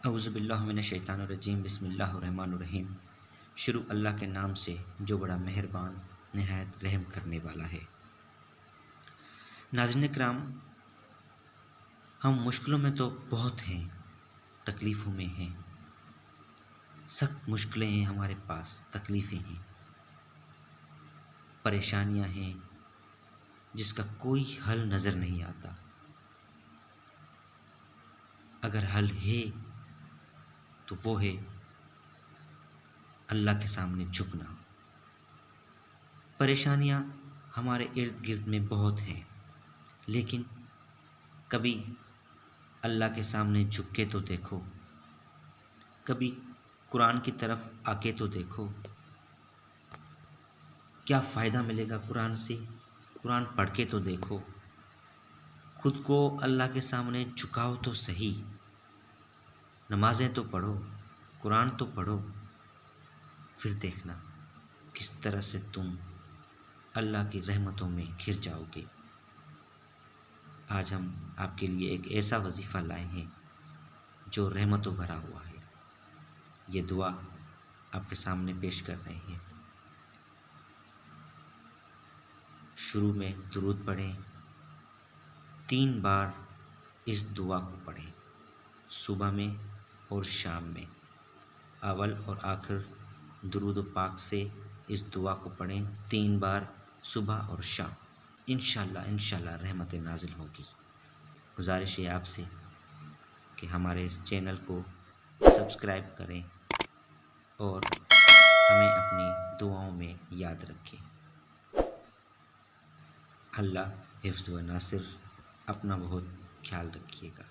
اعوذ باللہ من الشیطان الرجیم، بسم اللہ الرحمن الرحیم۔ شروع اللہ کے نام سے جو بڑا مہربان نہایت رحم کرنے والا ہے۔ ناظرین کرام، ہم مشکلوں میں تو بہت ہیں، تکلیفوں میں ہیں، سخت مشکلیں ہیں، ہمارے پاس تکلیفیں ہیں، پریشانیاں ہیں جس کا کوئی حل نظر نہیں آتا۔ اگر حل ہے تو وہ ہے اللہ کے سامنے جھکنا۔ پریشانیاں ہمارے ارد گرد میں بہت ہیں، لیکن کبھی اللہ کے سامنے جھک کے تو دیکھو، کبھی قرآن کی طرف آ کے تو دیکھو، کیا فائدہ ملے گا قرآن سے؟ قرآن پڑھ کے تو دیکھو، خود کو اللہ کے سامنے جھکاؤ تو صحیح، نمازیں تو پڑھو، قرآن تو پڑھو، پھر دیکھنا کس طرح سے تم اللہ کی رحمتوں میں گھر جاؤ گے۔ آج ہم آپ کے لیے ایک ایسا وظیفہ لائے ہیں جو رحمتوں بھرا ہوا ہے۔ یہ دعا آپ کے سامنے پیش کر رہے ہیں۔ شروع میں درود پڑھیں، 3 بار اس دعا کو پڑھیں، صبح میں اور شام میں، اول اور آخر درود و پاک سے اس دعا کو پڑھیں 3 بار صبح اور شام۔ انشاءاللہ رحمت نازل ہوگی۔ گزارش ہے آپ سے کہ ہمارے اس چینل کو سبسکرائب کریں اور ہمیں اپنی دعاؤں میں یاد رکھیں۔ اللہ حفظ و ناصر، اپنا بہت خیال رکھیے گا۔